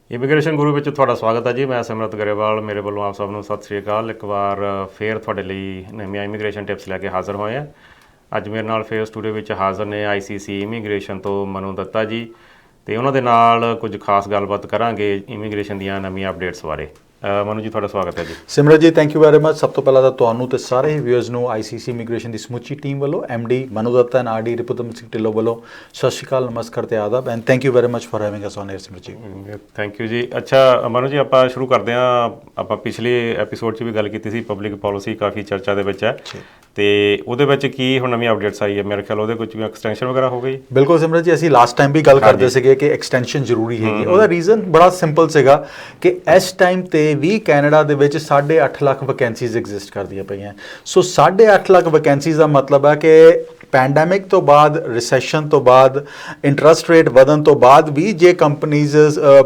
Immigration ਗੁਰੂ ਵਿੱਚ ਤੁਹਾਡਾ ਸਵਾਗਤ ਹੈ ਜੀ। ਮੈਂ ਸਿਮਰਤ ਗਰੇਵਾਲ, ਮੇਰੇ ਵੱਲੋਂ ਆਪ ਸਭ ਨੂੰ ਸਤਿ ਸ਼੍ਰੀ ਅਕਾਲ। ਇੱਕ ਵਾਰ ਫੇਰ ਤੁਹਾਡੇ ਲਈ ਨਵੀਆਂ ਇਮੀਗ੍ਰੇਸ਼ਨ ਟਿਪਸ ਲੈ ਕੇ ਹਾਜ਼ਰ ਹੋਏ ਹਾਂ। ਅੱਜ ਮੇਰੇ ਨਾਲ ਫੇਰ ਸਟੂਡੀਓ ਵਿੱਚ ਹਾਜ਼ਰ ਨੇ ICC ਇਮੀਗ੍ਰੇਸ਼ਨ ਤੋਂ ਮਨੂ ਦੱਤਾ ਜੀ, ਤੇ ਉਹਨਾਂ ਦੇ ਨਾਲ ਕੁਝ ਖਾਸ ਗੱਲਬਾਤ ਕਰਾਂਗੇ ਇਮੀਗ੍ਰੇਸ਼ਨ ਦੀਆਂ ਨਵੀਆਂ ਅਪਡੇਟਸ ਬਾਰੇ। ਮਨੂ ਜੀ, ਤੁਹਾਡਾ ਸਵਾਗਤ ਹੈ ਜੀ। ਸਿਮਰਤ ji, thank you very much. ਸਭ ਤੋਂ ਪਹਿਲਾਂ ਤਾਂ ਤੁਹਾਨੂੰ ਤੇ ਸਾਰੇ ਵਿਊਅਰਸ ਨੂੰ ICC ਇਮੀਗ੍ਰੇਸ਼ਨ ਦੀ ਸਮੁੱਚੀ ਟੀਮ ਵੱਲੋਂ MD Manu Datta and RD Ripudaman Singh Dhillon ਵੱਲੋਂ ਸਤਿ ਸ਼੍ਰੀ ਅਕਾਲ, ਨਮਸਕਾਰ ਤੇ ਆਦਾਬ and thank you very much for having us on air. Simrat ji, thank you ਜੀ। ਅੱਛਾ ਮਨੂ ਜੀ, ਆਪਾਂ ਸ਼ੁਰੂ ਕਰਦੇ ਹਾਂ। ਆਪਾਂ ਪਿਛਲੇ ਐਪੀਸੋਡ 'ਚ ਵੀ ਗੱਲ ਕੀਤੀ ਸੀ, ਪਬਲਿਕ ਪੋਲਿਸੀ ਕਾਫੀ ਚਰਚਾ ਦੇ ਵਿੱਚ ਹੈ, ਤੇ ਉਹਦੇ ਵਿੱਚ ਕੀ ਹੁਣ ਨਵੀਂ ਅਪਡੇਟਸ ਆਈ ਹੈ? ਮੇਰੇ ਖਿਆਲ ਉਹਦੇ ਕੁਝ ਵੀ ਐਕਸਟੈਂਸ਼ਨ ਵਗੈਰਾ ਹੋ ਗਈ। ਬਿਲਕੁਲ ਸਿਮਰਤ ਜੀ, ਅਸੀਂ ਲਾਸਟ ਟਾਈਮ ਵੀ ਗੱਲ ਕਰਦੇ ਸੀਗੇ ਕਿ ਐਕਸਟੈਂਸ਼ਨ ਜ਼ਰੂਰੀ ਹੈਗੀ। ਉਹਦਾ ਰੀਜ਼ਨ ਬੜਾ ਸਿੰਪਲ ਸੀਗਾ ਕਿ ਇਸ ਟਾਈਮ ਤੇ ਵੀ ਕੈਨੇਡਾ ਦੇ ਵਿੱਚ 8.5 ਲੱਖ ਵੈਕੈਂਸੀਜ਼ ਐਗਜ਼ਿਸਟ ਕਰਦੀਆਂ ਪਈਆਂ। ਸੋ 8.5 ਲੱਖ ਵੈਕੈਂਸੀਜ਼ ਦਾ ਮਤਲਬ ਹੈ ਕਿ ਪੈਂਡੈਮਿਕ ਤੋਂ ਬਾਅਦ, ਰਿਸੈਸ਼ਨ ਤੋਂ ਬਾਅਦ, ਇੰਟਰਸਟ ਰੇਟ ਵਧਣ ਤੋਂ ਬਾਅਦ ਵੀ ਜੇ ਕੰਪਨੀਜ਼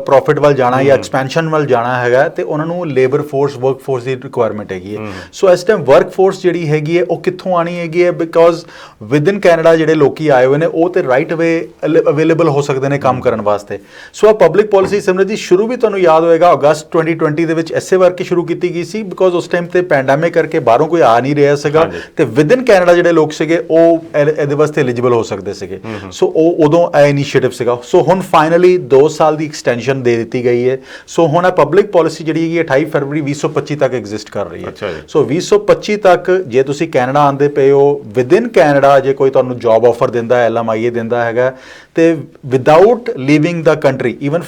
ਪ੍ਰੋਫਿਟ ਵੱਲ ਜਾਣਾ ਜਾਂ ਐਕਸਪੈਂਸ਼ਨ ਵੱਲ ਜਾਣਾ ਹੈਗਾ ਤੇ ਉਹਨਾਂ ਨੂੰ ਲੇਬਰ ਫੋਰਸ, ਵਰਕ ਫੋਰਸ ਦੀ ਰਿਕੁਆਇਰਮੈਂਟ ਹੈਗੀ ਹੈ। ਸੋ ਇਸ ਟਾਈਮ ਵਰਕ ਫੋਰਸ ਜਿਹੜੀ ਹੈਗੀ ਹੈ ਉਹ ਕਿੱਥੋਂ ਆਣੀ ਹੈਗੀ ਹੈ? ਬਿਕੋਜ਼ ਵਿਦਨ ਕੈਨੇਡਾ ਜਿਹੜੇ ਲੋਕੀ ਆਏ ਹੋਏ ਨੇ ਉਹ ਤੇ ਰਾਈਟ ਅਵੇ ਅਵੇਲੇਬਲ ਹੋ ਸਕਦੇ ਨੇ ਕੰਮ ਕਰਨ ਵਾਸਤੇ। ਸੋ ਆ ਪਬਲਿਕ ਪੋਲਿਸੀ ਸਿਮਰਤ ਜੀ ਸ਼ੁਰੂ ਵੀ ਤੁਹਾਨੂੰ ਯਾਦ ਹੋਏਗਾ ਅਗਸਤ 2020 ਦੇ ਵਿੱਚ ਇਸੇ ਕਰਕੇ ਸ਼ੁਰੂ ਕੀਤੀ ਗਈ ਸੀ, ਬਿਕੋਜ਼ ਉਸ ਟਾਈਮ ਤੇ ਪੈਂਡੈਮਿਕ ਕਰਕੇ ਬਾਹਰੋਂ ਕੋਈ ਆ ਨਹੀਂ ਰਿਹਾ ਸੀਗਾ ਤੇ ਵਿਦਨ ਕੈਨੇਡਾ ਜਿਹੜੇ ਲੋਕ ਸੀਗੇ ਉਹ ਇਹਦੇ ਵਾਸਤੇ ਐਲੀਜੀਬਲ ਹੋ ਸਕਦੇ ਸੀਗੇ। ਸੋ ਉਹ ਉਦੋਂ ਇਹ ਇਨੀਸ਼ੀਏਟਿਵ ਸੀਗਾ। ਸੋ ਹੁਣ ਫਾਈਨਲੀ 2 ਸਾਲ ਦੀ ਐਕਸਟੈਂਸ਼ਨ ਦੇ ਦਿੱਤੀ ਗਈ ਹੈ। ਸੋ ਹੁਣ ਇਹ ਪਬਲਿਕ ਪੋਲਿਸੀ ਜਿਹੜੀ ਹੈਗੀ 28 ਫਰਵਰੀ 2025 ਤੱਕ ਐਗਜ਼ਿਸਟ ਕਰ ਰਹੀ ਹੈ। ਸੋ 2025 ਤੱਕ ਜੇ ਤੁਸੀਂ ਕੈਨੇਡਾ ਆਉਂਦੇ ਪਏ ਹੋ, ਵਿਦਨ ਕੈਨੇਡਾ ਜੇ ਕੋਈ ਤੁਹਾਨੂੰ ਜੌਬ ਆਫਰ ਦਿੰਦਾ, LMIA ਦਿੰਦਾ ਹੈਗਾ, ਤੇ without leaving the country, even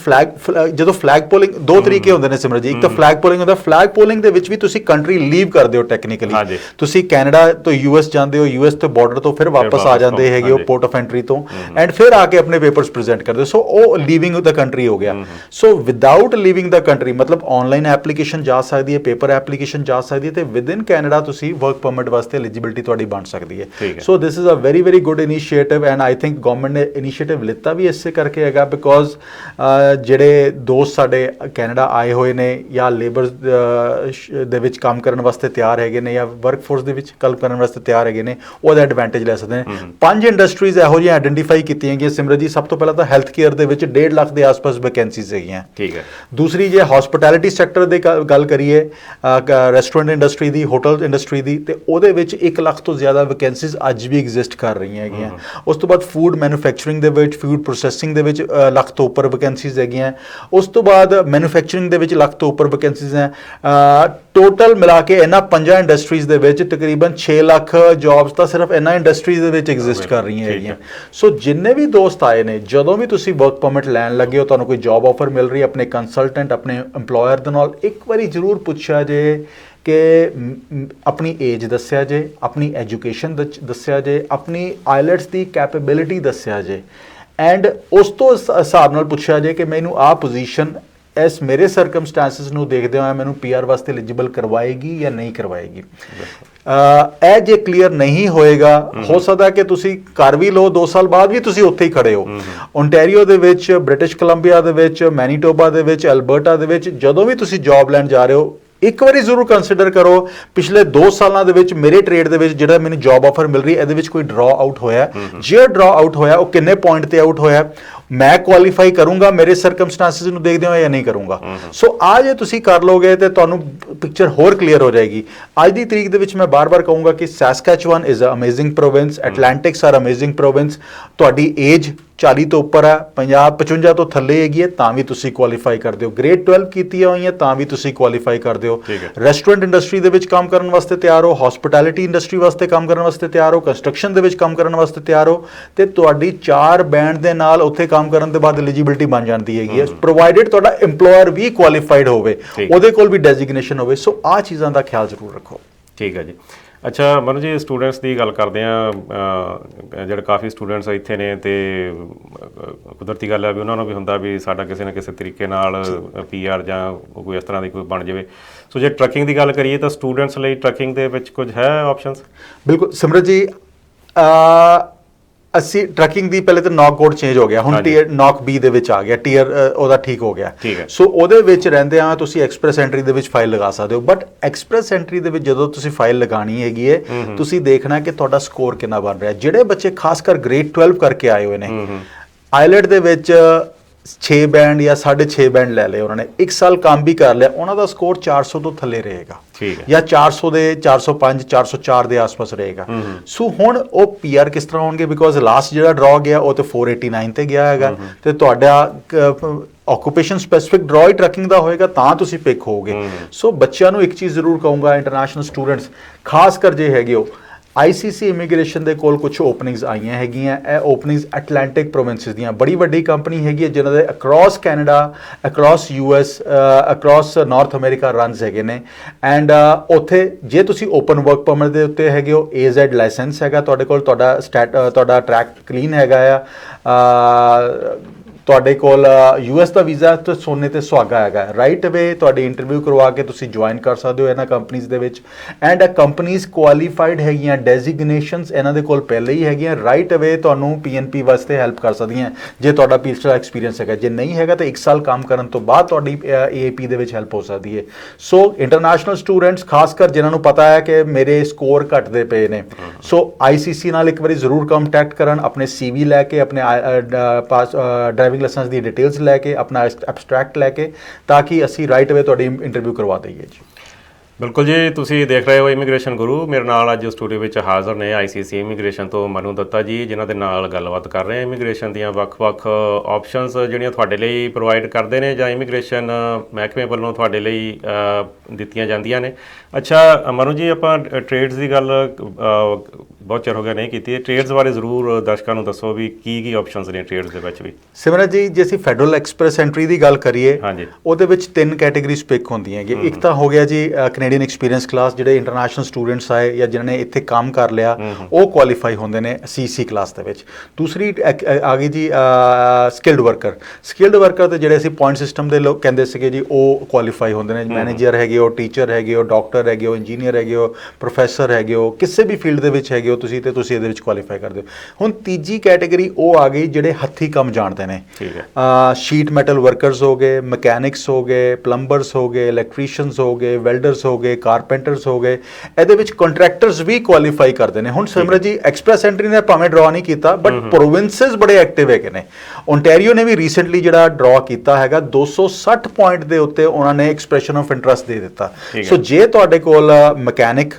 ਜਦੋਂ ਫਲੈਗ ਪੋਲਿੰਗ, ਦੋ ਤਰੀਕੇ ਹੁੰਦੇ ਨੇ ਸਿਮਰਤ ਜੀ। ਇੱਕ ਤਾਂ ਫਲੈਗ ਪੋਲਿੰਗ ਹੁੰਦਾ, ਫਲੈਗ ਪੋਲਿੰਗ ਦੇ ਵਿੱਚ ਵੀ ਤੁਸੀਂ ਕੰਟਰੀ ਲੀਵ ਕਰਦੇ ਹੋ ਟੈਕਨੀਕਲੀ। ਤੁਸੀਂ ਕੈਨੇਡਾ ਤੋਂ US ਜਾਂਦੇ ਹੋ, US ਤੋਂ ਬਾਰਡਰ ਤੋਂ ਫਿਰ ਵਾਪਸ ਆ ਜਾਂਦੇ ਹੈਗੇ ਹੋ ਪੋਰਟ ਆਫ ਐਂਟਰੀ ਤੋਂ, ਐਂਡ ਫਿਰ ਆ ਕੇ ਆਪਣੇ ਪੇਪਰਸ ਪ੍ਰੈਜ਼ੈਂਟ ਕਰਦੇ ਹੋ। ਸੋ ਉਹ ਲੀਵਿੰਗ ਦਾ ਕੰਟਰੀ ਹੋ ਗਿਆ। So without leaving the country ਮਤਲਬ ਆਨਲਾਈਨ ਐਪਲੀਕੇਸ਼ਨ ਜਾ ਸਕਦੀ ਹੈ, ਪੇਪਰ ਐਪਲੀਕੇਸ਼ਨ ਜਾ ਸਕਦੀ ਹੈ, ਤੇ ਵਿਦਨ ਕੈਨੇਡਾ ਤੁਸੀਂ ਵਰਕ ਪਰਮਿਟ ਵਾਸਤੇ ਐਲੀਜੀਬਿਲਟੀ ਤੁਹਾਡੀ ਬਣ ਸਕਦੀ ਹੈ। So this is a very very good initiative and I think government ਨੇ ਇਨੀਸ਼ੀਏਟਿਵ ਲਿੱਤਾ ਵੀ ਇਸੇ ਕਰਕੇ ਹੈਗਾ, ਬਿਕੋਜ਼ ਜਿਹੜੇ ਦੋਸਤ ਸਾਡੇ ਕੈਨੇਡਾ ਆਏ ਹੋਏ ਨੇ ਜਾਂ ਲੇਬਰ ਦੇ ਵਿੱਚ ਕੰਮ ਕਰਨ ਵਾਸਤੇ ਤਿਆਰ ਹੈਗੇ ਨੇ ਜਾਂ ਵਰਕ ਫੋਰਸ ਦੇ ਵਿੱਚ ਕੰਮ ਕਰਨ ਵਾਸਤੇ ਤਿਆਰ ਹੈਗੇ ਨੇ, ਉਹਦਾ ਐਡਵਾਂਟੇਜ ਲੈ ਸਕਦੇ ਨੇ। 5 ਇੰਡਸਟਰੀਜ਼ ਇਹੋ ਜਿਹੀਆਂ ਆਈਡੈਂਟੀਫਾਈ ਕੀਤੀਆਂ ਗਈਆਂ ਸਿਮਰਤ ਜੀ। ਸਭ ਤੋਂ ਪਹਿਲਾਂ ਤਾਂ ਹੈਲਥ ਕੇਅਰ ਦੇ ਵਿੱਚ 1.5 ਲੱਖ ਦੇ ਆਸ-ਪਾਸ ਵੈਕੈਂਸੀਜ਼ ਹੈਗੀਆਂ। ਠੀਕ ਹੈ। ਦੂਸਰੀ ਜੇ ਹਸਪਿਟੈਲਿਟੀ ਸੈਕਟਰ ਦੀ ਗੱਲ ਕਰੀਏ, ਰੈਸਟੋਰੈਂਟ ਇੰਡਸਟਰੀ ਦੀ, ਹੋਟਲ ਇੰਡਸਟਰੀ ਦੀ, ਤੇ ਉਹਦੇ ਵਿੱਚ 1 ਲੱਖ ਤੋਂ ਜ਼ਿਆਦਾ ਵੈਕੈਂਸੀਜ਼ ਅੱਜ ਵੀ ਐਗਜ਼ਿਸਟ ਕਰ ਰਹੀਆਂ ਹੈਗੀਆਂ। ਉਸ ਤੋਂ ਬਾਅਦ ਫੂਡ ਮੈਨੂਫੈਕਚਰਿੰਗ ਦੇ ਵਿੱਚ, ਫੂਡ ਪ੍ਰੋਸੈਸਿੰਗ ਦੇ ਵਿੱਚ ਲੱਖ ਤੋਂ ਉੱਪਰ ਵੈਕੈਂਸੀਜ਼ ਹੈਗੀਆਂ। ਉਸ ਤੋਂ ਬਾਅਦ ਮੈਨੂਫੈਕਚਰਿੰਗ ਦੇ ਵਿੱਚ ਲੱਖ ਤੋਂ ਉੱਪਰ ਵੈਕੈਂਸੀਜ਼ ਹੈ। ਟੋਟਲ ਮਿਲਾ ਕੇ ਇਹਨਾਂ 5 ਇੰਡਸਟਰੀਜ਼ ਦੇ ਵਿੱਚ ਤਕਰੀਬਨ 6 ਲੱਖ ਜੌਬਸ ਤਾਂ ਸਿਰਫ ਇਹਨਾਂ ਇੰਡਸਟਰੀਜ਼ ਦੇ ਵਿੱਚ ਐਗਜ਼ਿਸਟ ਕਰ ਰਹੀਆਂ ਹੈਗੀਆਂ। ਸੋ ਜਿੰਨੇ ਵੀ ਦੋਸਤ ਆਏ ਨੇ, ਜਦੋਂ ਵੀ ਤੁਸੀਂ ਵਰਕ ਪਰਮਿਟ ਲੈਣ ਲੱਗੇ ਹੋ, ਤੁਹਾਨੂੰ ਕੋਈ ਜੌਬ ਆਫਰ ਮਿਲ ਰਹੀ ਹੈ, ਆਪਣੇ ਕੰਸਲਟੈਂਟ, ਆਪਣੇ EMPLOYER ਦੇ ਨਾਲ ਇੱਕ ਵਾਰੀ ਜ਼ਰੂਰ ਪੁੱਛਿਆ ਜੇ ਕਿ ਆਪਣੀ ਏਜ ਦੱਸਿਆ ਜੇ, ਆਪਣੀ ਐਜੂਕੇਸ਼ਨ ਦੱਸਿਆ ਜੇ, ਆਪਣੀ IELTS ਦੀ ਕੈਪੇਬਿਲਿਟੀ ਦੱਸਿਆ ਜੇ, ਐਂਡ ਉਸ ਤੋਂ ਹਿਸਾਬ ਨਾਲ ਪੁੱਛਿਆ ਜੇ ਕਿ ਮੈਨੂੰ ਆਹ ਪੋਜੀਸ਼ਨ ਇਸ ਮੇਰੇ ਸਰਕਮਸਟੈਂਸਿਸ ਨੂੰ ਦੇਖਦੇ ਹੋਏ ਮੈਨੂੰ PR ਵਾਸਤੇ ਐਲੀਜੀਬਲ ਕਰਵਾਏਗੀ ਜਾਂ ਨਹੀਂ ਕਰਵਾਏਗੀ। ਇਹ ਜੇ ਕਲੀਅਰ ਨਹੀਂ ਹੋਏਗਾ, ਹੋ ਸਕਦਾ ਕਿ ਤੁਸੀਂ ਕਰ ਵੀ ਲਓ, 2 ਸਾਲ ਬਾਅਦ ਵੀ ਤੁਸੀਂ ਉੱਥੇ ਹੀ ਖੜੇ ਹੋ। ਓਨਟਾਰੀਓ ਦੇ ਵਿੱਚ, ਬ੍ਰਿਟਿਸ਼ ਕੋਲੰਬੀਆ ਦੇ ਵਿੱਚ, ਮੈਨੀਟੋਬਾ ਦੇ ਵਿੱਚ, ਅਲਬਰਟਾ ਦੇ ਵਿੱਚ ਜਦੋਂ ਵੀ ਤੁਸੀਂ ਜੌਬ ਲੈਣ ਜਾ ਰਹੇ ਹੋ, ਇੱਕ ਵਾਰੀ ਜ਼ਰੂਰ ਕੰਸੀਡਰ ਕਰੋ ਪਿਛਲੇ 2 ਸਾਲਾਂ ਦੇ ਵਿੱਚ ਮੇਰੇ ਟ੍ਰੇਡ ਦੇ ਵਿੱਚ ਜਿਹੜਾ ਮੈਨੂੰ ਜੌਬ ਆਫਰ ਮਿਲ ਰਹੀ ਹੈ, ਇਹਦੇ ਵਿੱਚ ਕੋਈ ਡਰਾ ਆਊਟ ਹੋਇਆ? ਜੇ ਡਰਾ ਆਊਟ ਹੋਇਆ, ਉਹ ਕਿੰਨੇ ਪੁਆਇੰਟ ਤੇ ਆਊਟ ਹੋਇਆ? ਮੈਂ ਕੁਆਲੀਫਾਈ ਕਰੂੰਗਾ ਮੇਰੇ ਸਰਕਮਸਟੈਂਸਿਸ ਨੂੰ ਦੇਖਦੇ ਹੋਏ ਜਾਂ ਨਹੀਂ ਕਰੂੰਗਾ? ਸੋ ਆ ਜੇ ਤੁਸੀਂ ਕਰ ਲੋਗੇ ਤੇ ਤੁਹਾਨੂੰ ਪਿਕਚਰ ਹੋਰ ਕਲੀਅਰ ਹੋ ਜਾਏਗੀ। ਅੱਜ ਦੀ ਤਰੀਕ ਦੇ ਵਿੱਚ ਮੈਂ ਬਾਰ-ਬਾਰ ਕਹੂੰਗਾ ਕਿ Saskatchewan is a amazing province, Atlantics are amazing province. ਤੁਹਾਡੀ ਏਜ 40 ਤੋਂ ਉੱਪਰ ਹੈ, 55 ਤੋਂ ਥੱਲੇ ਹੈਗੀ ਹੈ, ਤਾਂ ਵੀ ਤੁਸੀਂ ਕੁਆਲੀਫਾਈ ਕਰਦੇ ਹੋ। ਗ੍ਰੇਡ 12 ਕੀਤੀਆਂ ਹੋਈਆਂ ਤਾਂ ਵੀ ਤੁਸੀਂ ਕੁਆਲੀਫਾਈ ਕਰਦੇ ਹੋ। ਰੈਸਟੋਰੈਂਟ ਇੰਡਸਟਰੀ ਦੇ ਵਿੱਚ ਕੰਮ ਕਰਨ ਵਾਸਤੇ ਤਿਆਰ ਹੋ, ਹਸਪਿਟੈਲਿਟੀ ਇੰਡਸਟਰੀ ਵਾਸਤੇ ਕੰਮ ਕਰਨ ਵਾਸਤੇ ਤਿਆਰ ਹੋ, ਕੰਸਟਰਕਸ਼ਨ ਦੇ ਵਿੱਚ ਕੰਮ ਕਰਨ ਵਾਸਤੇ ਤਿਆਰ ਹੋ, ਤੇ ਤੁਹਾਡੀ 4 ਬੈਂਡ ਦੇ ਨਾਲ ਉੱਥੇ ਕੰਮ ਕਰਨ ਦੇ ਬਾਅਦ ਐਲੀਜੀਬਿਲਟੀ ਬਣ ਜਾਂਦੀ ਹੈਗੀ ਹੈ, ਪ੍ਰੋਵਾਈਡਡ ਤੁਹਾਡਾ EMPLOYER ਵੀ ਕੁਆਲੀਫਾਈਡ ਹੋਵੇ, ਉਹਦੇ ਕੋਲ ਵੀ ਡੈਜ਼ਿਗਨੇਸ਼ਨ ਹੋਵੇ। ਸੋ ਆਹ ਚੀਜ਼ਾਂ ਦਾ ਖਿਆਲ ਜ਼ਰੂਰ ਰੱਖੋ। ਠੀਕ ਹੈ ਜੀ। ਅੱਛਾ ਮਨੂ ਜੀ, ਸਟੂਡੈਂਟਸ ਦੀ ਗੱਲ ਕਰਦੇ ਹਾਂ। ਜਿਹੜੇ ਕਾਫੀ ਸਟੂਡੈਂਟਸ ਇੱਥੇ ਨੇ, ਤੇ ਕੁਦਰਤੀ ਗੱਲ ਹੈ ਵੀ ਉਹਨਾਂ ਨੂੰ ਵੀ ਹੁੰਦਾ ਵੀ ਸਾਡਾ ਕਿਸੇ ਨਾ ਕਿਸੇ ਤਰੀਕੇ ਨਾਲ PR ਜਾਂ ਕੋਈ ਇਸ ਤਰ੍ਹਾਂ ਦੀ ਕੋਈ ਬਣ ਜਾਵੇ। ਸੋ ਜੇ ਟਰੱਕਿੰਗ ਦੀ ਗੱਲ ਕਰੀਏ ਤਾਂ ਸਟੂਡੈਂਟਸ ਲਈ ਟਰੱਕਿੰਗ ਦੇ ਵਿੱਚ ਕੁਝ ਹੈ ਆਪਸ਼ਨਸ? ਬਿਲਕੁਲ ਸਿਮਰਤ ਜੀ, ਅਸੀਂ ਟਰੱਕਿੰਗ ਦੀ ਪਹਿਲੇ ਤਾਂ ਨੌਕ ਕੋਡ ਚੇਂਜ ਹੋ ਗਿਆ, ਹੁਣ ਟੀਅਰ ਨੌਕ B ਦੇ ਵਿੱਚ ਆ ਗਿਆ, ਟੀਅਰ ਉਹਦਾ ਠੀਕ ਹੋ ਗਿਆ। ਸੋ ਉਹਦੇ ਵਿੱਚ ਰਹਿੰਦੇ ਆ ਤੁਸੀਂ ਐਕਸਪ੍ਰੈਸ ਐਂਟਰੀ ਦੇ ਵਿੱਚ ਫਾਈਲ ਲਗਾ ਸਕਦੇ ਹੋ। ਬਟ ਐਕਸਪ੍ਰੈਸ ਐਂਟਰੀ ਦੇ ਵਿੱਚ ਜਦੋਂ ਤੁਸੀਂ ਫਾਈਲ ਲਗਾਣੀ ਹੈਗੀ ਹੈ, ਤੁਸੀਂ ਦੇਖਣਾ ਕਿ ਤੁਹਾਡਾ ਸਕੋਰ ਕਿੰਨਾ ਬਣ ਰਿਹਾ। ਜਿਹੜੇ ਬੱਚੇ ਖਾਸ ਕਰ ਗ੍ਰੇਡ 12 ਕਰਕੇ ਆਏ ਹੋਏ ਨੇ, IELTS ਦੇ ਵਿੱਚ 6 ਬੈਂਡ ਜਾਂ 6.5 ਬੈਂਡ ਲੈ ਲਏ ਉਹਨਾਂ ਨੇ, 1 ਸਾਲ ਕੰਮ ਵੀ ਕਰ ਲਿਆ, ਉਹਨਾਂ ਦਾ ਸਕੋਰ 400 ਤੋਂ ਥੱਲੇ ਰਹੇਗਾ, ਠੀਕ ਹੈ, ਜਾਂ 400 ਦੇ 405 404 ਦੇ ਆਸ-ਪਾਸ ਰਹੇਗਾ। ਸੋ ਹੁਣ ਉਹ ਪੀਆਰ ਕਿਸ ਤਰ੍ਹਾਂ ਹੋਣਗੇ, ਬਿਕੋਜ਼ ਲਾਸਟ ਜਿਹੜਾ ਡਰਾ ਗਿਆ ਉਹ ਤੇ 489 ਤੇ ਗਿਆ ਹੈਗਾ, ਤੇ ਤੁਹਾਡਾ ਆਕੂਪੇਸ਼ਨ ਸਪੈਸੀਫਿਕ ਡਰਾ ਹੀ ਟਰੱਕਿੰਗ ਦਾ ਹੋਏਗਾ ਤਾਂ ਤੁਸੀਂ ਪਿਕ ਹੋਗੇ। ਸੋ ਬੱਚਿਆਂ ਨੂੰ ਇੱਕ ਚੀਜ਼ ਜ਼ਰੂਰ ਕਹੂੰਗਾ, ਇੰਟਰਨੈਸ਼ਨਲ ਸਟੂਡੈਂਟਸ ਖਾਸ ਕਰ ਜੇ ਹੈਗੇ ਹੋ, ICC ਇਮੀਗ੍ਰੇਸ਼ਨ ਦੇ ਕੋਲ ਕੁਝ ਓਪਨਿੰਗਸ ਆਈਆਂ ਹੈਗੀਆਂ। ਇਹ ਓਪਨਿੰਗਸ ਐਟਲਾਂਟਿਕ ਪ੍ਰੋਵਿੰਸਿਸ ਦੀਆਂ, ਬੜੀ ਵੱਡੀ ਕੰਪਨੀ ਹੈਗੀ ਹੈ ਜਿਨ੍ਹਾਂ ਦੇ across Canada, across US, across north America runs ਹੈਗੇ ਨੇ। ਐਂਡ ਉੱਥੇ ਜੇ ਤੁਸੀਂ ਓਪਨ ਵਰਕ ਪਰਮਿਟ ਦੇ ਉੱਤੇ ਹੈਗੇ ਹੋ, AZ ਲਾਇਸੈਂਸ ਹੈਗਾ ਤੁਹਾਡੇ ਕੋਲ, ਤੁਹਾਡਾ ਟਰੈਕ ਕਲੀਨ ਹੈਗਾ ਆ, ਤੁਹਾਡੇ ਕੋਲ US ਦਾ ਵੀਜ਼ਾ ਤੇ ਸੋਨੇ ਤੇ ਸੁਹਾਗਾ ਹੈਗਾ, ਰਾਈਟ ਅਵੇ ਤੁਹਾਡੀ ਇੰਟਰਵਿਊ ਕਰਵਾ ਕੇ ਤੁਸੀਂ ਜੁਆਇਨ ਕਰ ਸਕਦੇ ਹੋ ਇਹਨਾਂ ਕੰਪਨੀਜ਼ ਦੇ ਵਿੱਚ। ਐਂਡ ਕੰਪਨੀਜ਼ ਕੁਆਲੀਫਾਈਡ ਹੈਗੀਆਂ, ਡੈਜ਼ਿਗਨੇਸ਼ਨਸ ਇਹਨਾਂ ਦੇ ਕੋਲ ਪਹਿਲੇ ਹੀ ਹੈਗੀਆਂ, ਰਾਈਟ ਅਵੇ ਤੁਹਾਨੂੰ PNP ਵਾਸਤੇ ਹੈਲਪ ਕਰ ਸਕਦੀਆਂ ਜੇ ਤੁਹਾਡਾ ਪਿਛਲਾ ਐਕਸਪੀਰੀਅੰਸ ਹੈਗਾ। ਜੇ ਨਹੀਂ ਹੈਗਾ ਤਾਂ 1 ਸਾਲ ਕੰਮ ਕਰਨ ਤੋਂ ਬਾਅਦ ਤੁਹਾਡੀ AAP ਦੇ ਵਿੱਚ ਹੈਲਪ ਹੋ ਸਕਦੀ ਹੈ। ਸੋ ਇੰਟਰਨੈਸ਼ਨਲ ਸਟੂਡੈਂਟਸ ਖਾਸ ਕਰ ਜਿਨ੍ਹਾਂ ਨੂੰ ਪਤਾ ਹੈ ਕਿ ਮੇਰੇ ਸਕੋਰ ਘਟਦੇ ਪਏ ਨੇ, ਸੋ ICC ਨਾਲ ਇੱਕ ਵਾਰੀ ਜ਼ਰੂਰ ਕੰਟੈਕਟ ਕਰਨ, ਆਪਣੇ CV ਲੈ ਕੇ, ਆਪਣੇ ਡਰਾਈਵਿੰਗ ਲਾਇਸੈਂਸ ਦੀ ਡਿਟੇਲਸ ਲੈ ਕੇ, ਆਪਣਾ ਐਬਸਟ੍ਰੈਕਟ ਲੈ ਕੇ, ਤਾਂ ਕਿ ਅਸੀਂ ਰਾਈਟ ਅਵੇ ਤੁਹਾਡੀ ਇੰਟਰਵਿਊ ਕਰਵਾ ਦਈਏ ਜੀ। ਬਿਲਕੁਲ ਜੀ, ਤੁਸੀਂ ਦੇਖ ਰਹੇ ਹੋ ਇਮੀਗ੍ਰੇਸ਼ਨ ਗੁਰੂ। ਮੇਰੇ ਨਾਲ ਅੱਜ ਸਟੂਡੀਓ ਵਿੱਚ ਹਾਜ਼ਰ ਨੇ ICC ਇਮੀਗ੍ਰੇਸ਼ਨ ਤੋਂ ਮਨੂ ਦੱਤਾ ਜੀ, ਜਿਨ੍ਹਾਂ ਦੇ ਨਾਲ ਗੱਲਬਾਤ ਕਰ ਰਹੇ ਹਾਂ ਇਮੀਗ੍ਰੇਸ਼ਨ ਦੀਆਂ ਵੱਖ-ਵੱਖ ਆਪਸ਼ਨਸ ਜਿਹੜੀਆਂ ਤੁਹਾਡੇ ਲਈ ਪ੍ਰੋਵਾਈਡ ਕਰਦੇ ਨੇ ਜਾਂ ਇਮੀਗ੍ਰੇਸ਼ਨ ਮਹਿਕਮੇ ਵੱਲੋਂ ਤੁਹਾਡੇ ਲਈ ਦਿੱਤੀਆਂ ਜਾਂਦੀਆਂ ਨੇ। ਅੱਛਾ ਮਨੂ ਜੀ, ਆਪਾਂ ਟ੍ਰੇਡਸ ਦੀ ਗੱਲ ਬਹੁਤ ਚਿਰ ਹੋ ਗਿਆ ਨਹੀਂ ਕੀਤੀ, ਟ੍ਰੇਡਸ ਬਾਰੇ ਜ਼ਰੂਰ ਦਰਸ਼ਕਾਂ ਨੂੰ ਦੱਸੋ ਵੀ ਕੀ ਆਪਸ਼ਨਸ ਨੇ ਟ੍ਰੇਡਸ ਦੇ ਵਿੱਚ ਵੀ। ਸਿਮਰਨ ਜੀ, ਜੇ ਅਸੀਂ ਫੈਡਰਲ ਐਕਸਪ੍ਰੈਸ ਐਂਟਰੀ ਦੀ ਗੱਲ ਕਰੀਏ, ਹਾਂਜੀ, ਉਹਦੇ ਉਹਦੇ ਵਿੱਚ 3 ਕੈਟੇਗਰੀਜ਼ ਪਿਕ ਹੁੰਦੀਆਂ ਹੈਗੀਆਂ। ਇੱਕ ਤਾਂ ਹੋ ਗਿਆ ਜੀ ਕੈਨੇਡੀਅਨ ਐਕਸਪੀਰੀਅੰਸ ਕਲਾਸ, ਜਿਹੜੇ ਇੰਟਰਨੈਸ਼ਨਲ ਸਟੂਡੈਂਟਸ ਆਏ ਜਾਂ ਜਿਨ੍ਹਾਂ ਨੇ ਇੱਥੇ ਕੰਮ ਕਰ ਲਿਆ ਉਹ ਕੁਆਲੀਫਾਈ ਹੁੰਦੇ ਨੇ CC ਕਲਾਸ ਦੇ ਵਿੱਚ। ਦੂਸਰੀ ਆ ਗਈ ਜੀ ਸਕਿਲਡ ਵਰਕਰ। ਸਕਿਲਡ ਵਰਕਰ ਤੇ ਜਿਹੜੇ ਅਸੀਂ ਪੁਆਇੰਟ ਸਿਸਟਮ ਦੇ ਲੋਕ ਕਹਿੰਦੇ ਸੀਗੇ ਜੀ, ਉਹ ਕੁਆਲੀਫਾਈ ਹੁੰਦੇ ਨੇ। ਮੈਨੇਜਰ ਹੈਗੇ ਹੋ, ਟੀਚਰ ਹੈਗੇ ਹੋ, ਡਾਕਟਰ ਹੈਗੇ ਹੋ, ਇੰਜੀਨੀਅਰ ਹੈਗੇ ਹੋ, ਪ੍ਰੋਫੈਸਰ ਹੈਗੇ ਹੋ, ਕਿਸੇ ਵੀ ਫੀਲਡ ਦੇ ਵਿੱਚ ਹੈਗੇ ਹੋ ਤੁਸੀਂ ਤੇ ਤੁਸੀਂ ਇਹਦੇ ਵਿੱਚ ਕੁਆਲੀਫਾਈ ਕਰਦੇ ਹੋ। ਹੁਣ ਤੀਜੀ ਕੈਟੇਗਰੀ ਉਹ ਆ ਗਈ ਜਿਹੜੇ ਹੱਥੀਂ ਕੰਮ ਜਾਣਦੇ ਨੇ, ਠੀਕ ਹੈ, ਸ਼ੀਟ ਮੈਟਲ ਵਰਕਰਸ ਹੋ ਗਏ, ਮਕੈਨਿਕਸ ਹੋ ਗਏ, ਪਲੰਬਰਸ ਹੋ ਗਏ, ਇਲੈਕਟ੍ਰੀਸ਼ੀਅਨਸ ਹੋ ਗਏ, ਵੈਲਡਰਸ ਹੋ ਗਏ, ਕਾਰਪੈਂਟਰਸ ਹੋ ਗਏ। ਇਹਦੇ ਵਿੱਚ ਕੰਟਰੈਕਟਰਸ ਵੀ ਕੁਆਲੀਫਾਈ ਕਰਦੇ ਨੇ। ਹੁਣ ਸਿਮਰਤ ਜੀ, ਐਕਸਪ੍ਰੈਸ ਐਂਟਰੀ ਨੇ ਭਾਵੇਂ ਡਰਾ ਨਹੀਂ ਕੀਤਾ, ਬਟ ਪ੍ਰੋਵਿੰਸਸ ਬੜੇ ਐਕਟਿਵ ਹੈਗੇ ਨੇ। ਓਨਟਾਰੀਓ ਨੇ ਵੀ ਰੀਸੈਂਟਲੀ ਜਿਹੜਾ ਡਰਾ ਕੀਤਾ ਹੈਗਾ, 260 ਪੁਆਇੰਟ ਦੇ ਉੱਤੇ ਉਹਨਾਂ ਨੇ ਐਕਸਪ੍ਰੈਸ਼ਨ ਆਫ ਇੰਟਰਸਟ ਦੇ ਦਿੱਤਾ। ਸੋ ਜੇ ਤੁਹਾਡੇ ਕੋਲ ਮਕੈਨਿਕ,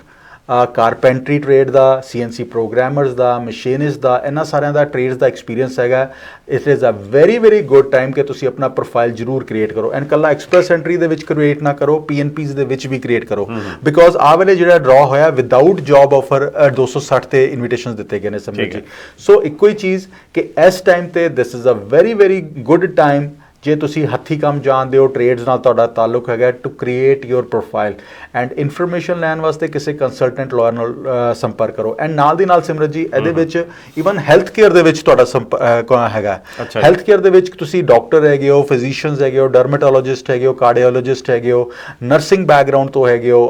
ਕਾਰਪੈਂਟਰੀ ਟ੍ਰੇਡ ਦਾ, CNC ਪ੍ਰੋਗਰਾਮਰਸ ਦਾ, ਮਸ਼ੀਨਿਸਟ ਦਾ, ਇਹਨਾਂ ਸਾਰਿਆਂ ਦਾ ਟ੍ਰੇਡਸ ਦਾ ਐਕਸਪੀਰੀਅੰਸ ਹੈਗਾ, it is a very very good time ਕਿ ਤੁਸੀਂ ਆਪਣਾ ਪ੍ਰੋਫਾਈਲ ਜ਼ਰੂਰ ਕ੍ਰੀਏਟ ਕਰੋ। ਐਂਡ ਕੱਲਾ ਐਕਸਪ੍ਰੈਸ ਐਂਟਰੀ ਦੇ ਵਿੱਚ ਕ੍ਰੀਏਟ ਨਾ ਕਰੋ, PNPs ਦੇ ਵਿੱਚ ਵੀ ਕ੍ਰੀਏਟ ਕਰੋ, ਬਿਕੋਜ਼ ਆਹ ਵੇਲੇ ਜਿਹੜਾ ਡਰਾ ਹੋਇਆ ਵਿਦਆਊਟ ਜੌਬ ਆਫਰ 260 ਤੇ ਇਨਵੀਟੇਸ਼ਨਸ ਦਿੱਤੇ ਗਏ ਨੇ ਸਮਝ ਜੀ। ਸੋ ਇੱਕੋ ਹੀ ਚੀਜ਼ ਕਿ ਇਸ ਟਾਈਮ ਤੇ this is a very very good time ਜੇ ਤੁਸੀਂ ਹੱਥੀਂ ਕੰਮ ਜਾਣਦੇ ਹੋ, ਟ੍ਰੇਡਸ ਨਾਲ ਤੁਹਾਡਾ ਤਾਲੁਕ ਹੈਗਾ, to create your profile. And information ਲੈਣ ਵਾਸਤੇ ਕਿਸੇ ਕੰਸਲਟੈਂਟ ਲਾਇਰ ਨਾਲ ਸੰਪਰਕ ਕਰੋ। ਐਂਡ ਨਾਲ ਦੀ ਨਾਲ ਸਿਮਰਤ ਜੀ, ਇਹਦੇ ਵਿੱਚ ਈਵਨ ਹੈਲਥ ਕੇਅਰ ਦੇ ਵਿੱਚ ਤੁਹਾਡਾ ਹੈਗਾ। ਹੈਲਥ ਕੇਅਰ ਦੇ ਵਿੱਚ ਤੁਸੀਂ ਡਾਕਟਰ ਹੈਗੇ ਹੋ, ਫਿਜ਼ੀਸ਼ੀਅਨਸ ਹੈਗੇ ਹੋ, ਡਰਮੇਟੋਲੋਜਿਸਟ ਹੈਗੇ ਹੋ, ਕਾਰਡੀਓਲੋਜਿਸਟ ਹੈਗੇ ਹੋ, ਨਰਸਿੰਗ ਬੈਕਗਰਾਊਂਡ ਤੋਂ ਹੈਗੇ ਹੋ,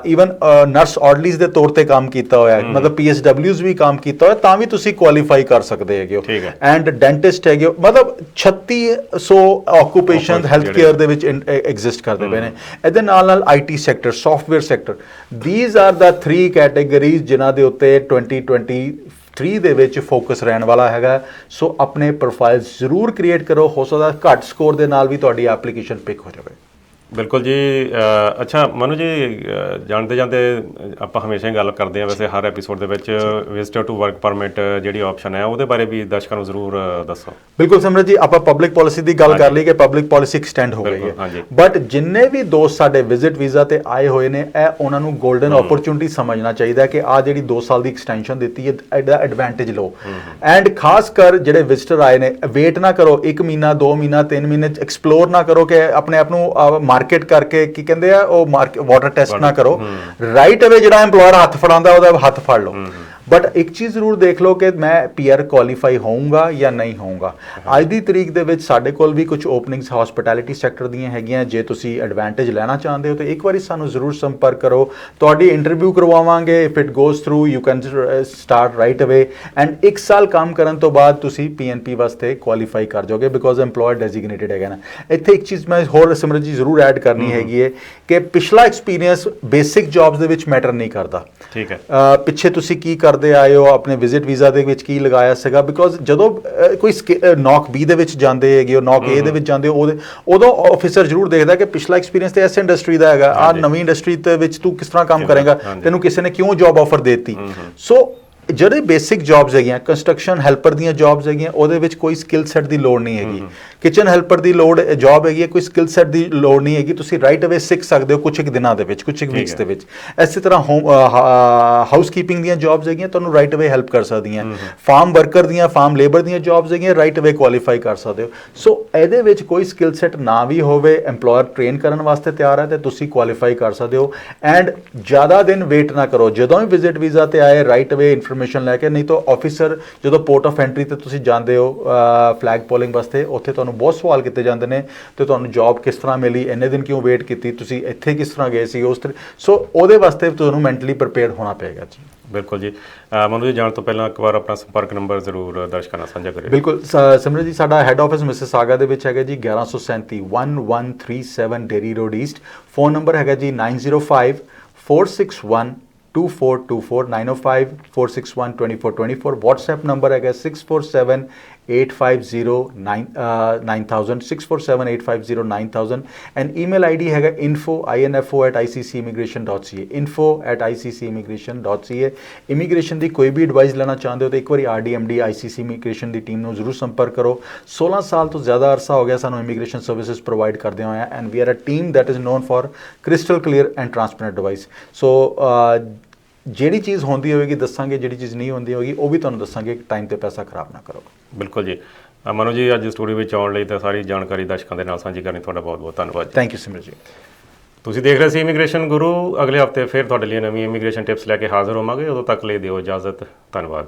ਈਵਨ ਨਰਸ ਆਰਡਲੀਜ਼ ਦੇ ਤੌਰ ਤੇ ਕੰਮ ਕੀਤਾ ਹੋਇਆ, ਮਤਲਬ PSWs ਵੀ ਕੰਮ ਕੀਤਾ ਹੋਇਆ, ਤਾਂ ਵੀ ਤੁਸੀਂ ਕੁਆਲੀਫਾਈ ਕਰ ਸਕਦੇ ਹੈਗੇ ਹੋ। ਐਂਡ ਡੈਂਟਿਸਟ ਹੈਗੇ ਹੋ, ਮਤਲਬ 3600 ਆਕੂਪੇਸ਼ਨ ਹੈਲਥ ਕੇਅਰ ਦੇ ਵਿੱਚ ਐਗਜ਼ਿਸਟ ਕਰਦੇ ਪਏ ਨੇ। ਇਹਦੇ ਨਾਲ IT sector, software sector, these are the 3 categories ਜਿਨ੍ਹਾਂ ਦੇ ਉੱਤੇ 2023 ਦੇ ਵਿੱਚ ਫੋਕਸ ਰਹਿਣ ਵਾਲਾ ਹੈਗਾ। ਸੋ ਆਪਣੇ ਪ੍ਰੋਫਾਈਲ ਜ਼ਰੂਰ ਕ੍ਰੀਏਟ ਕਰੋ, ਹੋ ਸਕਦਾ ਘੱਟ ਸਕੋਰ ਦੇ ਨਾਲ ਵੀ ਤੁਹਾਡੀ ਐਪਲੀਕੇਸ਼ਨ ਪਿਕ ਹੋ ਜਾਵੇ। ਬਿਲਕੁਲ ਜੀ। ਅੱਛਾ ਮਨੂ ਜੀ, ਜਾਣਦੇ ਜਾਂਦੇ ਆਪਾਂ ਹਮੇਸ਼ਾ ਹੀ ਗੱਲ ਕਰਦੇ ਹਾਂ, ਵੈਸੇ ਹਰ ਐਪੀਸੋਡ ਦੇ ਵਿੱਚ ਵਿਜ਼ਟਰ ਟੂ ਵਰਕ ਪਰਮਿਟ ਜਿਹੜੀ ਆਪਸ਼ਨ ਹੈ ਉਹਦੇ ਬਾਰੇ ਵੀ ਦਰਸ਼ਕਾਂ ਨੂੰ ਜ਼ਰੂਰ ਦੱਸੋ। ਬਿਲਕੁਲ ਸਿਮਰਤ ਜੀ, ਆਪਾਂ ਪਬਲਿਕ ਪਾਲਿਸੀ ਦੀ ਗੱਲ ਕਰ ਲਈ ਕਿ ਪਬਲਿਕ ਪਾਲਿਸੀ ਐਕਸਟੈਂਡ ਹੋ ਗਈ ਹੈ, ਬਟ ਜਿੰਨੇ ਵੀ ਦੋਸਤ ਸਾਡੇ ਵਿਜ਼ਿਟ ਵੀਜ਼ਾ ਤੇ ਆਏ ਹੋਏ ਨੇ, ਇਹ ਉਹਨਾਂ ਨੂੰ ਗੋਲਡਨ ਓਪਰਚੁਨਿਟੀ ਸਮਝਣਾ ਚਾਹੀਦਾ ਕਿ ਆ ਜਿਹੜੀ 2 ਸਾਲ ਦੀ ਐਕਸਟੈਂਸ਼ਨ ਦਿੱਤੀ ਹੈ, ਇਹਦਾ ਐਡਵਾਂਟੇਜ ਲਓ। ਐਂਡ ਖਾਸ ਕਰ ਜਿਹੜੇ ਵਿਜ਼ਟਰ ਆਏ ਨੇ, ਵੇਟ ਨਾ ਕਰੋ 1 ਮਹੀਨਾ 2 ਮਹੀਨਾ 3 ਮਹੀਨੇ ਐਕਸਪਲੋਰ ਨਾ ਕਰੋ ਕਿ ਆਪਣੇ ਆਪ ਨੂੰ ਮਾਰਕੀਟ ਕਰਕੇ ਕੀ ਕਹਿੰਦੇ ਆ ਉਹ ਵਾਟਰ ਟੈਸਟ ਨਾ ਕਰੋ। ਰਾਈਟ ਅਵੇ ਜਿਹੜਾ EMPLOYER ਹੱਥ ਫੜਾਉਂਦਾ ਉਹਦਾ ਹੱਥ ਫੜ ਲਓ। ਬਟ ਇੱਕ ਚੀਜ਼ ਜ਼ਰੂਰ ਦੇਖ ਲਓ ਕਿ ਮੈਂ PR ਕੁਆਲੀਫਾਈ ਹੋਊਂਗਾ ਜਾਂ ਨਹੀਂ ਹੋਊਂਗਾ। ਅੱਜ ਦੀ ਤਰੀਕ ਦੇ ਵਿੱਚ ਸਾਡੇ ਕੋਲ ਵੀ ਕੁਝ ਓਪਨਿੰਗਸ ਹਸਪਿਟੈਲਿਟੀ ਸੈਕਟਰ ਦੀਆਂ ਹੈਗੀਆਂ। ਜੇ ਤੁਸੀਂ ਐਡਵਾਂਟੇਜ ਲੈਣਾ ਚਾਹੁੰਦੇ ਹੋ ਤਾਂ ਇੱਕ ਵਾਰੀ ਸਾਨੂੰ ਜ਼ਰੂਰ ਸੰਪਰਕ ਕਰੋ, ਤੁਹਾਡੀ ਇੰਟਰਵਿਊ ਕਰਵਾਵਾਂਗੇ। If it goes through you can start right ਅਵੇ। ਐਂਡ 1 ਸਾਲ ਕੰਮ ਕਰਨ ਤੋਂ ਬਾਅਦ ਤੁਸੀਂ PNP ਵਾਸਤੇ ਕੁਆਲੀਫਾਈ ਕਰ ਜਾਓਗੇ, ਬਿਕੋਜ਼ EMPLOYER ਡੈਜ਼ਿਗਨੇਟਿਡ ਹੈਗਾ ਨਾ। ਇੱਥੇ ਇੱਕ ਚੀਜ਼ ਮੈਂ ਹੋਰ ਸਿਮਰਤ ਜੀ ਜ਼ਰੂਰ ਐਡ ਕਰਨੀ ਹੈਗੀ ਹੈ ਕਿ ਪਿਛਲਾ ਐਕਸਪੀਰੀਅੰਸ ਬੇਸਿਕ ਜੌਬਸ ਦੇ ਵਿੱਚ ਮੈਟਰ ਨਹੀਂ ਕਰਦਾ। ਠੀਕ ਹੈ, ਪਿੱਛੇ ਤੁਸੀਂ ਕੀ ਕਰਦੇ ਪੜ੍ਹਦੇ ਆਏ ਹੋ, ਆਪਣੇ ਵਿਜ਼ਿਟ ਵੀਜ਼ਾ ਦੇ ਵਿੱਚ ਕੀ ਲਗਾਇਆ ਸੀਗਾ, ਬਿਕੋਜ਼ ਜਦੋਂ ਕੋਈ ਨੌਕ ਬੀ ਦੇ ਵਿੱਚ ਜਾਂਦੇ ਹੈਗੇ ਹੋ, ਨੌਕ ਏ ਦੇ ਵਿੱਚ ਜਾਂਦੇ ਹੋ, ਉਦੋਂ ਆਫਿਸਰ ਜ਼ਰੂਰ ਦੇਖਦਾ ਕਿ ਪਿਛਲਾ ਐਕਸਪੀਰੀਅੰਸ ਤੇ ਇਸ ਇੰਡਸਟਰੀ ਦਾ ਹੈਗਾ, ਆ ਨਵੀਂ ਇੰਡਸਟਰੀ ਦੇ ਵਿੱਚ ਤੂੰ ਕਿਸ ਤਰ੍ਹਾਂ ਕੰਮ ਕਰੇਗਾ, ਤੈਨੂੰ ਕਿਸੇ ਨੇ ਕਿਉਂ ਜੌਬ ਆਫਰ ਦੇ ਦਿੱਤੀ। ਸੋ ਜਿਹੜੇ ਬੇਸਿਕ ਜੌਬਸ ਹੈਗੀਆਂ, ਕੰਸਟਰਕਸ਼ਨ ਹੈਲਪਰ ਦੀਆਂ ਜੌਬਸ ਹੈਗੀਆਂ, ਉਹਦੇ ਵਿੱਚ ਕੋਈ ਸਕਿੱਲ ਸੈੱਟ ਦੀ ਲੋੜ ਨਹੀਂ ਹੈਗੀ। ਕਿਚਨ ਹੈਲਪਰ ਦੀ ਲੋੜ ਜੌਬ ਹੈਗੀ ਹੈ, ਕੋਈ ਸਕਿੱਲ ਸੈੱਟ ਦੀ ਲੋੜ ਨਹੀਂ ਹੈਗੀ, ਤੁਸੀਂ ਰਾਈਟ ਅਵੇ ਸਿੱਖ ਸਕਦੇ ਹੋ ਕੁਝ ਇੱਕ ਦਿਨਾਂ ਦੇ ਵਿੱਚ, ਕੁਝ ਇੱਕ ਵੀਕਸ ਦੇ ਵਿੱਚ। ਇਸੇ ਤਰ੍ਹਾਂ ਹਾਊਸ ਕੀਪਿੰਗ ਦੀਆਂ ਜੌਬਸ ਹੈਗੀਆਂ, ਤੁਹਾਨੂੰ ਰਾਈਟ ਅਵੇ ਹੈਲਪ ਕਰ ਸਕਦੀਆਂ। ਫਾਰਮ ਵਰਕਰ ਦੀਆਂ, ਫਾਰਮ ਲੇਬਰ ਦੀਆਂ ਜੌਬਸ ਹੈਗੀਆਂ, ਰਾਈਟ ਅਵੇ ਕੁਆਲੀਫਾਈ ਕਰ ਸਕਦੇ ਹੋ। ਸੋ ਇਹਦੇ ਵਿੱਚ ਕੋਈ ਸਕਿੱਲ ਸੈੱਟ ਨਾ ਵੀ ਹੋਵੇ, EMPLOYER ਟ੍ਰੇਨ ਕਰਨ ਵਾਸਤੇ ਤਿਆਰ ਹੈ ਤੇ ਤੁਸੀਂ ਕੁਆਲੀਫਾਈ ਕਰ ਸਕਦੇ ਹੋ। ਐਂਡ ਜ਼ਿਆਦਾ ਦਿਨ ਵੇਟ ਨਾ ਕਰੋ, ਜਦੋਂ ਵੀ ਵਿਜ਼ਿਟ ਵੀਜ਼ਾ ਤੇ ਆਏ ਰਾਈਟ ਅਵੇ ਇਨਫੋਰਮੇਸ਼ਨ ਲੈ ਕੇ, ਨਹੀਂ ਤਾਂ ਆਫਿਸਰ ਜਦੋਂ ਪੋਰਟ ਆਫ ਐਂਟਰੀ ਤੇ ਤੁਸੀਂ ਜਾਂਦੇ ਹੋ ਫਲੈਗ ਪੋਲਿੰਗ ਵਾਸਤੇ, ਉੱਥੇ ਤੁਹਾਨੂੰ ਬਹੁਤ ਸਵਾਲ ਕੀਤੇ ਜਾਂਦੇ ਨੇ ਤੇ ਤੁਹਾਨੂੰ ਜੌਬ ਕਿਸ ਤਰ੍ਹਾਂ ਮਿਲੀ, ਇੰਨੇ ਦਿਨ ਕਿਉਂ ਵੇਟ ਕੀਤੀ, ਤੁਸੀਂ ਇੱਥੇ ਕਿਸ ਤਰ੍ਹਾਂ ਗਏ ਸੀ, ਉਸ ਤਰ੍ਹਾਂ। ਸੋ ਉਹਦੇ ਵਾਸਤੇ ਤੁਹਾਨੂੰ ਮੈਂਟਲੀ ਪ੍ਰਿਪੇਅਰਡ ਹੋਣਾ ਪਏਗਾ ਜੀ। ਬਿਲਕੁਲ ਜੀ। ਮਨੂ ਜੀ, ਜਾਣ ਤੋਂ ਪਹਿਲਾਂ ਇੱਕ ਵਾਰ ਆਪਣਾ ਸੰਪਰਕ ਨੰਬਰ ਜ਼ਰੂਰ ਦਰਸ਼ਕਾਂ ਨਾਲ ਸਾਂਝਾ ਕਰਿਓ। ਬਿਲਕੁਲ ਸਿਮਰਨ ਜੀ, ਸਾਡਾ ਹੈੱਡ ਆਫਿਸ ਮਿਸਿਸਾਗਾ ਦੇ ਵਿੱਚ ਹੈਗਾ ਜੀ, 1137 1137 dairy road East. Phone number ਹੈਗਾ ਜੀ 905 461 2424 905 461 2424। WhatsApp ਨੰਬਰ ਹੈਗਾ 647 850 9000 647 850 9000। ਐਂਡ ਈਮੇਲ ਆਈਡੀ ਹੈਗਾ info@icc'immigration.ca info@icc'immigration.ca। ਇਮੀਗ੍ਰੇਸ਼ਨ ਦੀ ਕੋਈ ਵੀ ਐਡਵਾਈਸ ਲੈਣਾ ਚਾਹੁੰਦੇ ਹੋ ਤਾਂ ਇੱਕ ਵਾਰੀ RDMD ICC ਇਮੀਗ੍ਰੇਸ਼ਨ ਦੀ ਟੀਮ ਨੂੰ ਜ਼ਰੂਰ ਸੰਪਰਕ ਕਰੋ। 16 ਸਾਲ ਤੋਂ ਜ਼ਿਆਦਾ ਅਰਸਾ ਹੋ ਗਿਆ ਸਾਨੂੰ ਇਮੀਗ੍ਰੇਸ਼ਨ ਸਰਵਿਸਿਜ਼ ਪ੍ਰੋਵਾਈਡ ਕਰਦੇ ਹੋਏ and we are a team that is known for crystal clear and transparent advice. So ਜਿਹੜੀ ਚੀਜ਼ ਹੁੰਦੀ ਹੋਵੇਗੀ ਦੱਸਾਂਗੇ, ਜਿਹੜੀ ਚੀਜ਼ ਨਹੀਂ ਹੁੰਦੀ ਹੋਵੇਗੀ ਉਹ ਵੀ ਤੁਹਾਨੂੰ ਦੱਸਾਂਗੇ। ਟਾਈਮ ਤੇ ਪੈਸਾ ਖਰਾਬ ਨਾ ਕਰੋ। ਬਿਲਕੁਲ ਜੀ। ਮਨੂ ਜੀ, ਅੱਜ ਸਟੂਡੀਓ ਵਿੱਚ ਆਉਣ ਲਈ ਤੇ ਸਾਰੀ ਜਾਣਕਾਰੀ ਦਰਸ਼ਕਾਂ ਦੇ ਨਾਲ ਸਾਂਝੀ ਕਰਨੀ ਤੁਹਾਡਾ ਬਹੁਤ ਬਹੁਤ ਧੰਨਵਾਦ। ਥੈਂਕ ਯੂ ਸਿਮਰ ਜੀ। ਤੁਸੀਂ ਦੇਖ ਰਹੇ ਸੀ ਇਮੀਗ੍ਰੇਸ਼ਨ ਗੁਰੂ। ਅਗਲੇ ਹਫਤੇ ਫਿਰ ਤੁਹਾਡੇ ਲਈ ਨਵੀਂ ਇਮੀਗ੍ਰੇਸ਼ਨ ਟਿਪਸ ਲੈ ਕੇ ਹਾਜ਼ਰ ਹੋਵਾਂਗੇ। ਉਦੋਂ ਤੱਕ ਲਈ ਦਿਓ ਇਜਾਜ਼ਤ। ਧੰਨਵਾਦ।